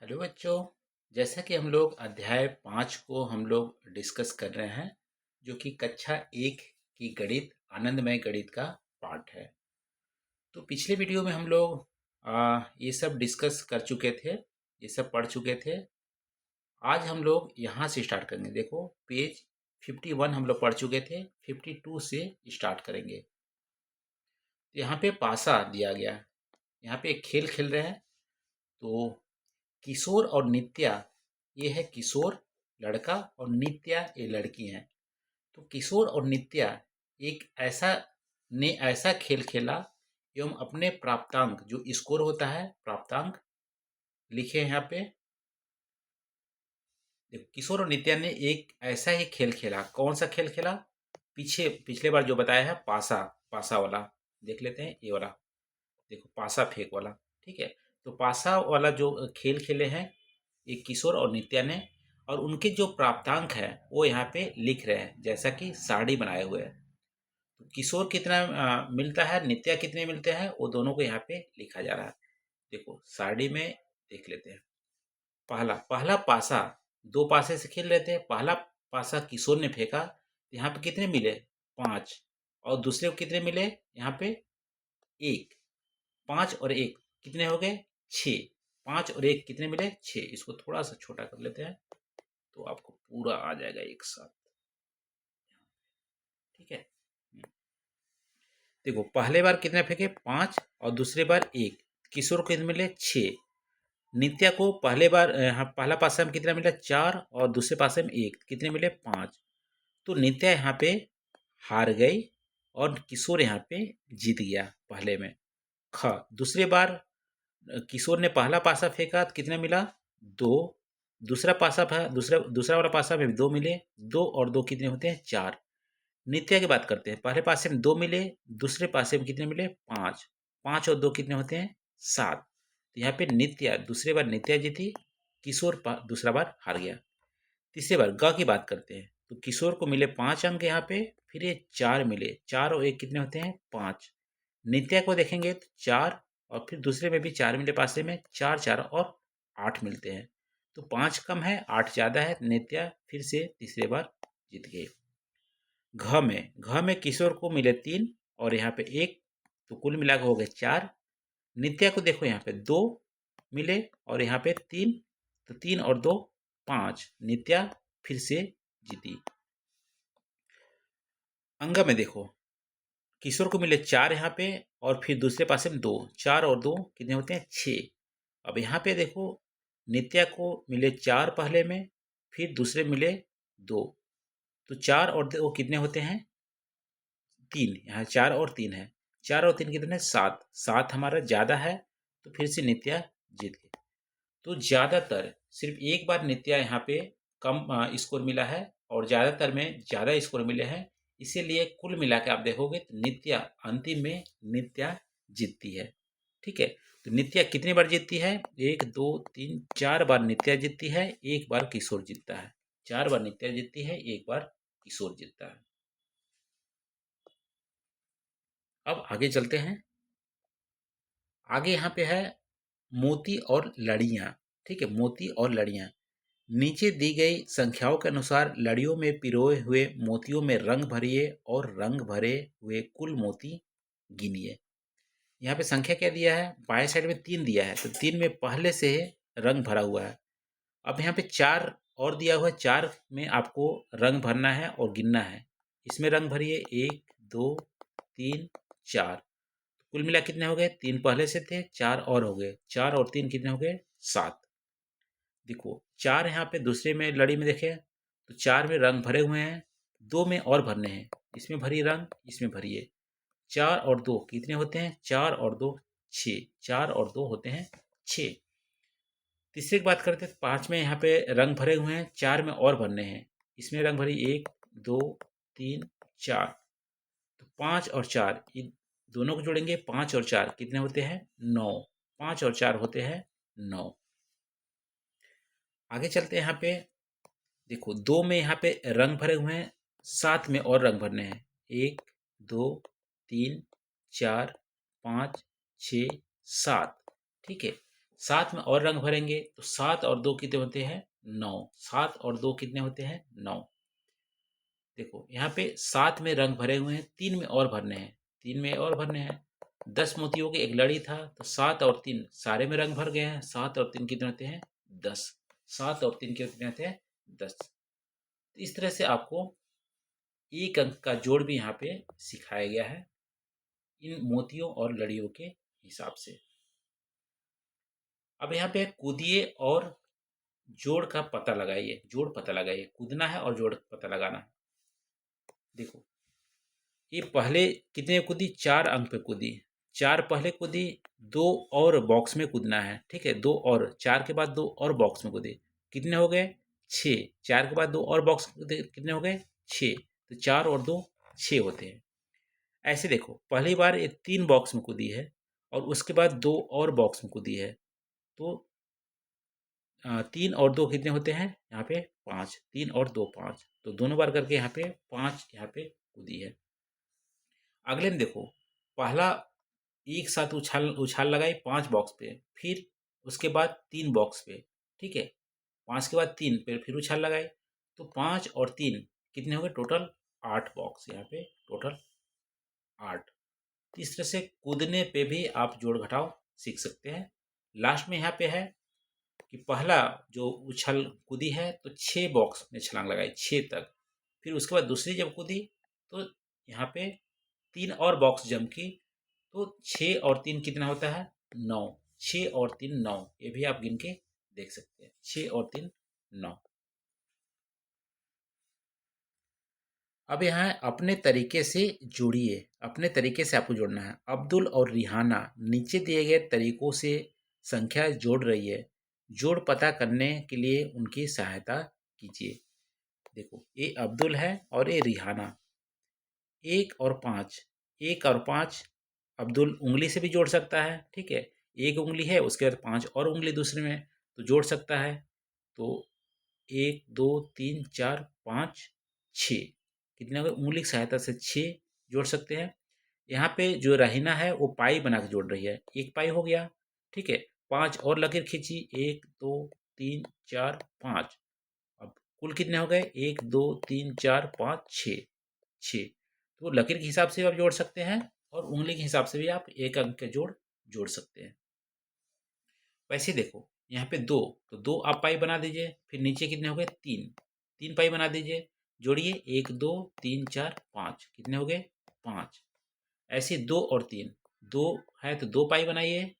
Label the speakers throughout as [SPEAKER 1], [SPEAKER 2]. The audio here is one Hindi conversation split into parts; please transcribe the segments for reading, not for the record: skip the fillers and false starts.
[SPEAKER 1] हेलो बच्चों। जैसा कि हम लोग अध्याय 5 को हम लोग डिस्कस कर रहे हैं, जो कि कक्षा 1 की गणित आनंदमय गणित का पार्ट है। तो पिछले वीडियो में हम लोग ये सब डिस्कस कर चुके थे, ये सब पढ़ चुके थे। आज हम लोग यहाँ से स्टार्ट करेंगे। देखो, पेज 51 हम लोग पढ़ चुके थे, 52 से स्टार्ट करेंगे। यहाँ पे पासा दिया गया, यहाँ पे एक खेल खेल रहे हैं। तो किशोर और नित्या, ये है किशोर लड़का और नित्या ये लड़की हैं। तो किशोर और नित्या एक ऐसा खेल खेला एवं अपने प्राप्तांक, जो स्कोर होता है, प्राप्तांक लिखे हैं यहाँ पे। देखो, किशोर और नित्या ने एक ऐसा ही खेल खेला। कौन सा खेल खेला? पिछले बार जो बताया है, पासा पासा वाला देख लेते हैं। ये वाला देखो, पासा फेंक वाला। ठीक है, तो पासा वाला जो खेल खेले हैं ये किशोर और नित्या ने, और उनके जो प्राप्तांक है वो यहाँ पे लिख रहे हैं, जैसा कि सारणी बनाए हुए हैं। तो किशोर कितना मिलता है, नित्या कितने मिलते हैं, वो दोनों को यहाँ पे लिखा जा रहा है। देखो सारणी में देख लेते हैं। पहला पहला पासा, दो पासे से खेल रहे थे। पहला पासा किशोर ने फेंका, यहाँ पे कितने मिले? 5। और दूसरे को कितने मिले? यहाँ पे 1। 5 और 1 कितने हो गए? 6। 5 और 1 कितने मिले? 6। इसको थोड़ा सा छोटा कर लेते हैं तो आपको पूरा आ जाएगा एक साथ। ठीक है, देखो पहले बार कितने फेंके? 5, और दूसरे बार 1। किशोर को कितने मिले? 6। नित्या को पहले बार पहला पासा में कितना मिला? 4, और दूसरे पासे में 1, कितने मिले? 5। तो नित्या यहाँ पे हार गई और किशोर यहाँ पे जीत गया पहले में। दूसरे बार किशोर ने पहला पासा फेंका तो कितना मिला? 2। दूसरा पासा दूसरा दूसरा वाला पासा में 2 मिले। 2 और 2 कितने होते हैं? 4। नित्या की बात करते हैं। पहले पासे में 2 मिले, दूसरे पासे में कितने मिले? 5। 5 और 2 कितने होते हैं? 7। तो यहाँ पे नित्या, दूसरे बार नित्या जीती, किशोर दूसरा बार हार गया। तीसरे बार ग की बात करते हैं। तो किशोर को मिले 5 अंक यहाँ पे, फिर ये 4 मिले। 4 और 1 कितने होते हैं? 5। नित्या को देखेंगे तो 4, और फिर दूसरे में भी 4 मिले, पासे में 4 4 और 8 मिलते हैं। तो 5 कम है, 8 ज़्यादा है। नित्या फिर से तीसरे बार जीत गए। घ में किशोर को मिले 3 और यहाँ पे 1, तो कुल मिलाकर हो गए 4। नित्या को देखो, यहाँ पे 2 मिले और यहाँ पे 3, तो 3 और 2 5। नित्या फिर से जीती। अंग में देखो, किशोर को मिले 4 यहाँ पे, और फिर दूसरे पासे में 2। 4 और 2 कितने होते हैं? 6। अब यहाँ पे देखो, नित्या को मिले 4 पहले में, फिर दूसरे मिले 2, तो 4 और 2 कितने होते हैं? 3। यहाँ 4 और 3 है। 4 और 3 कितने? 7। 7 हमारा ज़्यादा है, तो फिर से नित्या जीत गई। तो ज़्यादातर सिर्फ एक बार नित्या यहाँ पे कम स्कोर मिला है, और ज़्यादातर में ज़्यादा स्कोर मिले हैं। इसीलिए कुल मिला के आप देखोगे तो नित्या अंतिम में नित्या जीतती है। ठीक है, तो नित्या कितनी बार जीतती है? 1 2 3 4 बार नित्या जीतती है, 1 बार किशोर जीतता है। 4 बार नित्या जीतती है, 1 बार किशोर जीतता है। अब आगे चलते हैं। आगे यहाँ पे है मोती और लड़ियाँ। ठीक है, मोती और लड़ियाँ। नीचे दी गई संख्याओं के अनुसार लड़ियों में पिरोए हुए मोतियों में रंग भरिए और रंग भरे हुए कुल मोती गिनिए। यहाँ पे संख्या क्या दिया है? बाएं साइड में 3 दिया है, तो 3 में पहले से रंग भरा हुआ है। अब यहाँ पे 4 और दिया हुआ है, 4 में आपको रंग भरना है और गिनना है। इसमें रंग भरिए 1 2 3 4। कुल मिला कितने हो गए? 3 पहले से थे, 4 और हो गए। 4 और 3 कितने हो गए? 7। देखो 4 यहाँ पे दूसरे में लड़ी में देखें तो 4 में रंग भरे हुए हैं, 2 में और भरने हैं। इसमें भरिए रंग, इसमें भरिए। 4 और 2 कितने होते हैं? 4 और 2 6। 4 और 2 होते हैं 6। तीसरे की बात करते हैं तो 5 में यहाँ पे रंग भरे हुए हैं, 4 में और भरने हैं। इसमें रंग भरी 1 2 3 4। तो 5 और 4 इन दोनों को जोड़ेंगे, 5 और 4 कितने होते हैं? 9। 5 और 4 होते हैं 9। आगे चलते हैं। यहाँ पे देखो, 2 में यहाँ पे रंग भरे हुए हैं, 7 में और रंग भरने हैं। 1 2 3 4 5 6 7। ठीक है, सात में और रंग भरेंगे तो 7 और 2 कितने होते हैं? 9। 7 और 2 कितने होते हैं? 9। देखो यहाँ पे 7 में रंग भरे हुए हैं, 3 में और भरने हैं, 3 में और भरने हैं। 10 मोतियों की एक लड़ी था तो 7 और 3 सारे में रंग भर गए हैं। 7 और 3 कितने होते हैं? 10। 7 और 3 कितने होते हैं? 10। तो इस तरह से आपको एक अंक का जोड़ भी यहाँ पे सिखाया गया है इन मोतियों और लड़ियों के हिसाब से। अब यहाँ पे कूदिए और जोड़ का पता लगाइए। जोड़ पता लगाइए, कूदना है और जोड़ पता लगाना है। देखो ये पहले कितने कूदी? 4 अंक पे कूदी। 4 पहले कूदी, 2 और बॉक्स में कूदना है, ठीक है? 2 और 4 के बाद 2 और बॉक्स में कूदी, कितने हो गए? 6। 4 के बाद 2 और बॉक्स कूदे, कितने हो गए? 6। तो 4 और 2 6 होते हैं। ऐसे देखो पहली बार ये 3 बॉक्स में कूदी है और उसके बाद 2 और बॉक्स में कूदी है, तो 3 और 2 कितने होते हैं? यहाँ पे 5। 3 और 2 5, तो दोनों बार करके यहाँ पे 5 यहाँ पे कूदी है। अगले में देखो पहला एक साथ उछाल उछाल लगाई 5 बॉक्स पे, फिर उसके बाद 3 बॉक्स पे, ठीक है? 5 के बाद 3 पे फिर उछाल लगाई, तो 5 और 3 कितने हो गए? टोटल 8 बॉक्स, यहाँ पे टोटल 8। इस तरह से कूदने पे भी आप जोड़ घटाव सीख सकते हैं। लास्ट में यहाँ पे है कि पहला जो उछल कूदी है तो 6 बॉक्स में छलांग लगाई, 6 तक। फिर उसके बाद दूसरी जब कूदी तो यहाँ पे 3 और बॉक्स जम की, तो 6 और 3 कितना होता है? 9। 6 और 3 9, ये भी आप गिन के देख सकते हैं। 6 और 3 9। अब यहाँ अपने तरीके से जोड़िए। अपने तरीके से आपको जोड़ना है। अब्दुल और रिहाना नीचे दिए गए तरीकों से संख्या जोड़ रही है। जोड़ पता करने के लिए उनकी सहायता कीजिए। देखो ये अब्दुल है और ये रिहाना। 1 और 5, 1 और 5 अब्दुल उंगली से भी जोड़ सकता है, ठीक है? एक उंगली है उसके बाद 5 और उंगली दूसरे में तो जोड़ सकता है। तो 1 2 3 4 5 6, कितने हो गए? उंगली की सहायता से 6 जोड़ सकते हैं। यहाँ पे जो रहीना है वो पाई बना के जोड़ रही है, एक पाई हो गया, ठीक है? 5 और लकीर खींची, 1 2 3 4 5। अब कुल कितने हो गए? 1 2 3 4 5 6, 6। तो लकीर के हिसाब से भी आप जोड़ सकते हैं और उंगली के हिसाब से भी आप एक अंक के जोड़ जोड़ सकते हैं। वैसे देखो यहाँ पे 2, तो 2 आप पाई बना दीजिए, फिर नीचे कितने हो गए? 3, 3 पाई बना दीजिए। जोड़िए 1 2 3 4 5, कितने हो गए? 5। ऐसे 2 और 3, 2 है तो 2 पाई बनाइए,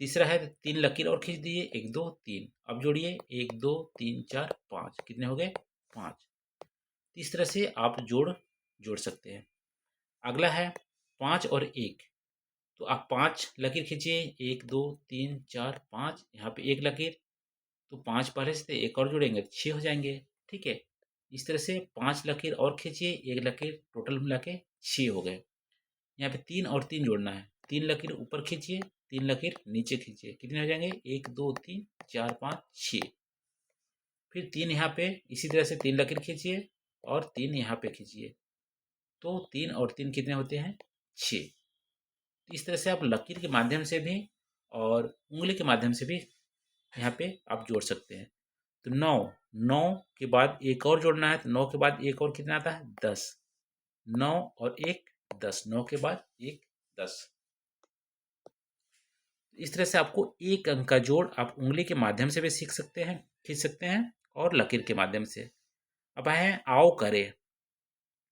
[SPEAKER 1] तीसरा है तो 3 लकीर और खींच दीजिए, 1 2 3। अब जोड़िए 1 2 3 4 5, कितने हो गए? 5। इस तरह से आप जोड़ जोड़ सकते हैं। अगला है 5 और 1, तो आप 5 लकीर खींचिए, 1 2 3 4 5, यहाँ पे एक लकीर, तो 5 पहले से थे, एक और जोड़ेंगे तो 6 हो जाएंगे, ठीक है? इस तरह से 5 लकीर और खींचिए, एक लकीर, टोटल मिला के 6 हो गए। यहाँ पे 3 और 3 जोड़ना है, 3 लकीर ऊपर खींचिए, 3 लकीर नीचे खींचिए, कितने हो जाएंगे? 1 2 3 4 5 6। फिर 3 यहाँ पे इसी तरह से 3 लकीर खींचिए और 3 यहाँ पे खींचिए, तो 3 और 3 कितने होते हैं? 6। इस तरह से आप लकीर के माध्यम से भी और उंगली के माध्यम से भी यहाँ पे आप जोड़ सकते हैं। तो 9, 9 के बाद एक और जोड़ना है, तो 9 के बाद एक और कितना आता है? 10। 9 और 1 10, 9 के बाद 1 10। इस तरह से आपको एक अंक का जोड़ आप उंगली के माध्यम से भी सीख सकते हैं, खींच सकते हैं और लकीर के माध्यम से। अब है आओ करें।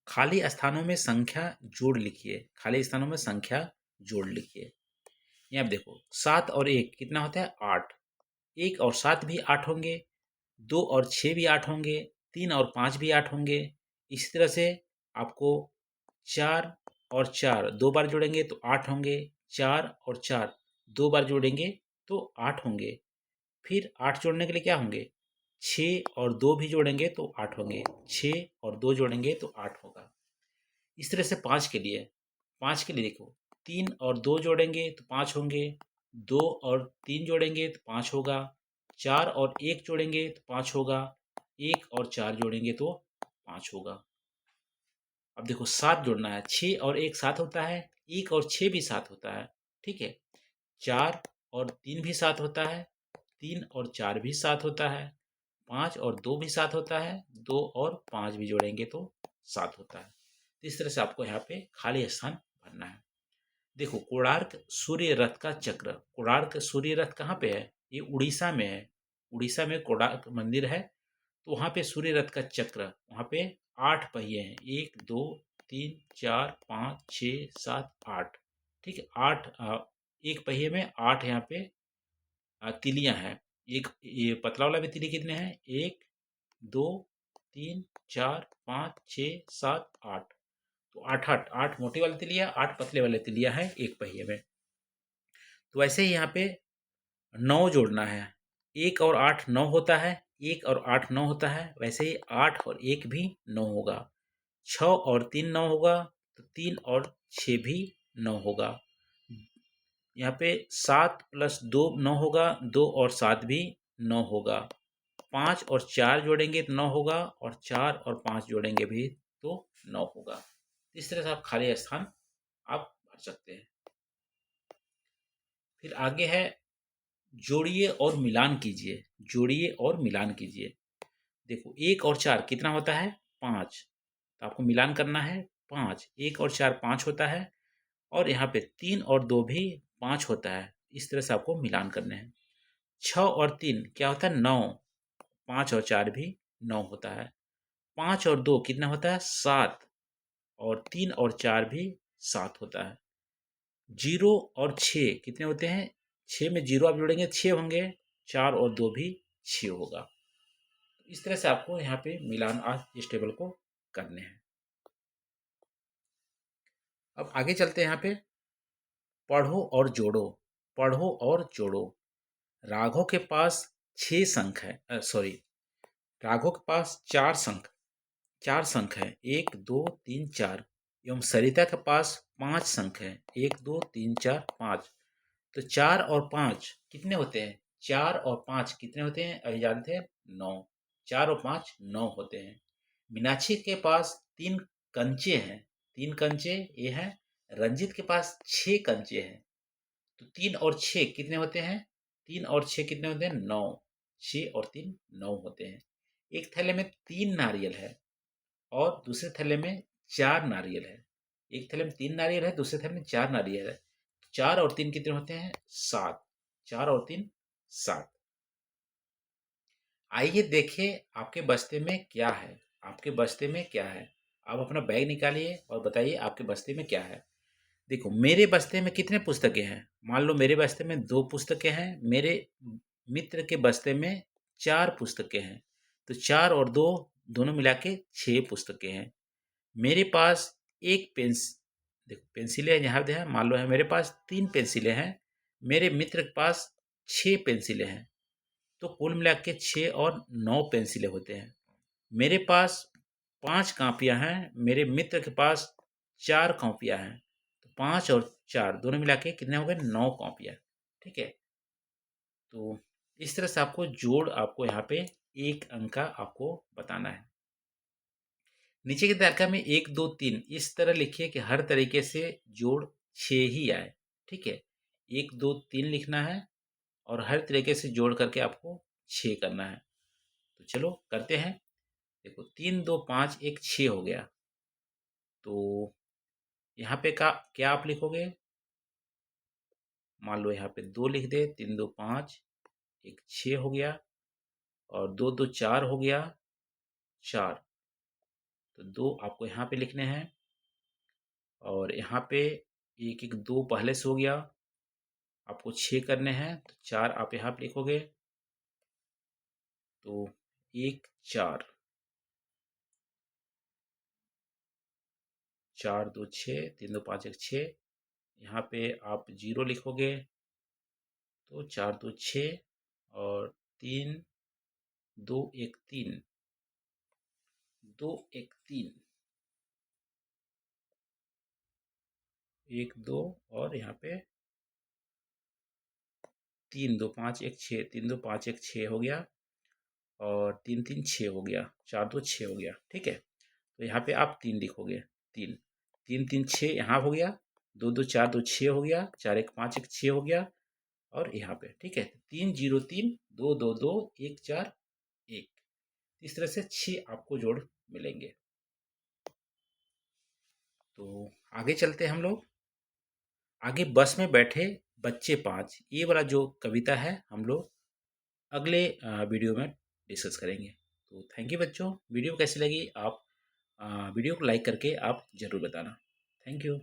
[SPEAKER 1] खाली स्थानों में संख्या जोड़ लिखिए। खाली स्थानों में संख्या जोड़ लिखिए। यहाँ आप देखो 7 और 1 कितना होता है? 8। 1 और 7 भी 8 होंगे, 2 और 6 भी 8 होंगे, 3 और 5 भी 8 होंगे। इसी तरह से आपको 4 और 4 2 बार जोड़ेंगे तो 8 होंगे, 4 और 4 2 बार जोड़ेंगे तो 8 होंगे। फिर 8 जोड़ने के लिए क्या होंगे? 6 और 2 भी जोड़ेंगे तो 8 होंगे, 6 और 2 जोड़ेंगे तो 8 होगा। इस तरह से 5 के लिए, 5 के लिए देखो 3 और 2 जोड़ेंगे तो 5 होंगे, 2 और 3 जोड़ेंगे तो 5 होगा, 4 और 1 जोड़ेंगे तो 5 होगा, 1 और 4 जोड़ेंगे तो 5 होगा। अब देखो 7 जोड़ना है, 6 और 1 7 होता है, 1 और 6 भी 7 होता है, ठीक है? 4 और 3 भी 7 होता है, 3 और 4 भी 7 होता है, 5 और 2 भी 7 होता है, 2 और 5 भी जोड़ेंगे तो 7 होता है। इस तरह से आपको यहाँ पे खाली स्थान भरना है। देखो, कोणार्क सूर्य रथ का चक्र, कोणार्क सूर्य रथ कहाँ पे है? ये उड़ीसा में है। उड़ीसा में कोणार्क मंदिर है, तो वहाँ पे सूर्य रथ का चक्र, वहाँ पे 8 पहिए हैं, 1 2 3 4 5 6 7 8। ठीक है, 8 एक पहिए में 8 यहाँ पे तिलियां हैं। एक ये पतला वाला भी तिली कितने हैं? 1 2 3 4 5 6 7 8। तो 8 8 8 मोटी वाली तिलिया, 8 पतले वाले तिलिया हैं एक पहिए में। तो वैसे ही यहाँ पे 9 जोड़ना है। 1 और 8 9 होता है, 1 और 8 9 होता है, वैसे ही 8 और 1 भी 9 होगा। 6 और 3 9 होगा, तो 3 और 6 भी 9 होगा। यहाँ पे 7 प्लस 2 9 होगा, 2 और 7 भी 9 होगा। 5 और 4 जोड़ेंगे तो 9 होगा, और 4 और 5 जोड़ेंगे भी तो 9 होगा। इस तरह से आप खाली स्थान आप भर सकते हैं। फिर आगे है जोड़िए और मिलान कीजिए। जोड़िए और मिलान कीजिए। देखो, 1 और 4 कितना होता है? 5। तो आपको मिलान करना है 5। 1 और 4 5 होता है, और यहाँ पे 3 और 2 भी 5 होता है। इस तरह से आपको मिलान करने हैं। 6 और 3 क्या होता है? 9। 5 और 4 भी 9 होता है। 5 और 2 कितना होता है? 7। और 3 और 4 भी 7 होता है। 0 और 6 कितने होते हैं? 6 में 0 आप जोड़ेंगे 6 होंगे, 4 और 2 भी 6 होगा। इस तरह से आपको यहाँ पे मिलान आज इस टेबल को करने हैं। अब आगे चलते हैं। यहाँ पे पढ़ो और जोड़ो। पढ़ो और जोड़ो। राघव के पास 6 संख है, सॉरी, राघव के पास 4 संख है, 1 2 3 4। एवं सरिता के पास 5 संख है, 1 2 3 4 5। तो 4 और 5 कितने होते हैं? 4 और 5 कितने होते हैं? अभी जानते हैं, 9। 4 और 5 9 होते हैं। मीनाक्षी के पास 3 कंचे हैं। 3 कंचे ये हैं। रंजित के पास 6 कंचे हैं। तो 3 और 6 कितने होते हैं? 3 और 6 कितने होते हैं? 9। 6 और 3 9 होते हैं। एक थैले में 3 नारियल है, और दूसरे थैले में 4 नारियल है। एक थैले में 3 नारियल है, दूसरे थैले में 4 नारियल है। 4 और 3 कितने होते हैं? 7। 4 और 3 7। आइए देखें आपके बस्ते में क्या है। आपके बस्ते में क्या है? आप अपना बैग निकालिए और बताइए आपके बस्ते में क्या है। देखो, मेरे बस्ते में कितने पुस्तकें हैं? मान लो मेरे बस्ते में 2 पुस्तकें हैं। मेरे मित्र के बस्ते में 4 पुस्तकें हैं। तो 4 और 2 दोनों मिला के 6 पुस्तकें हैं। मेरे पास एक देखो, पेंसिलें यहाँ पे हैं। मान लो है मेरे पास 3 पेंसिलें हैं। मेरे मित्र के पास 6 पेंसिलें हैं। तो कुल मिला के 6 और 9 पेंसिलें होते हैं। मेरे पास 5 कापियाँ हैं। मेरे मित्र के पास 4 कॉपियाँ हैं। तो 5 और 4 दोनों मिला के कितने हो गए? 9 कॉपियाँ। ठीक है। तो इस तरह से आपको जोड़, आपको यहाँ पे 1 अंक का आपको बताना है। नीचे की तालिका में 1 2 3 इस तरह लिखिए कि हर तरीके से जोड़ 6 ही आए। ठीक है। 1 2 3 लिखना है, और हर तरीके से जोड़ करके आपको 6 करना है। तो चलो करते हैं। देखो, 3 2 5 1 6 हो गया। तो यहाँ पे का क्या आप लिखोगे? मान लो यहाँ पे 2 लिख दे। 3 2 5 1 6 हो गया, और 2 2 4 हो गया, 4। तो 2 आपको यहाँ पे लिखने हैं, और यहाँ पे 1 1 2 पहले से हो गया। आपको 6 करने हैं, तो 4 आप यहाँ पे लिखोगे। तो 1 4 4 2 6 3 2 5 1 6। यहाँ पे आप 0 लिखोगे। तो 4 2 6, और 3 2 1 3, 2 1 3, 1 2, और यहाँ पे 3 2 5 1 6, 3 2 5 1 6 हो गया, और 3 3 6 हो गया, 4 2 6 हो गया। ठीक है। तो यहाँ पे आप 3 लिखोगे। 3 3 3 6 यहाँ हो गया। 2 2 4 2 6 हो गया। 4 1 5 1 6 हो गया। और यहाँ पे, ठीक है। 303 222 141, इस तरह से 6 आपको जोड़ मिलेंगे। तो आगे चलते हैं हम लोग। आगे बस में बैठे बच्चे 5, ये वाला जो कविता है हम लोग अगले वीडियो में डिस्कस करेंगे। तो थैंक यू बच्चों, वीडियो कैसी लगी आप वीडियो को लाइक करके आप ज़रूर बताना। Thank you.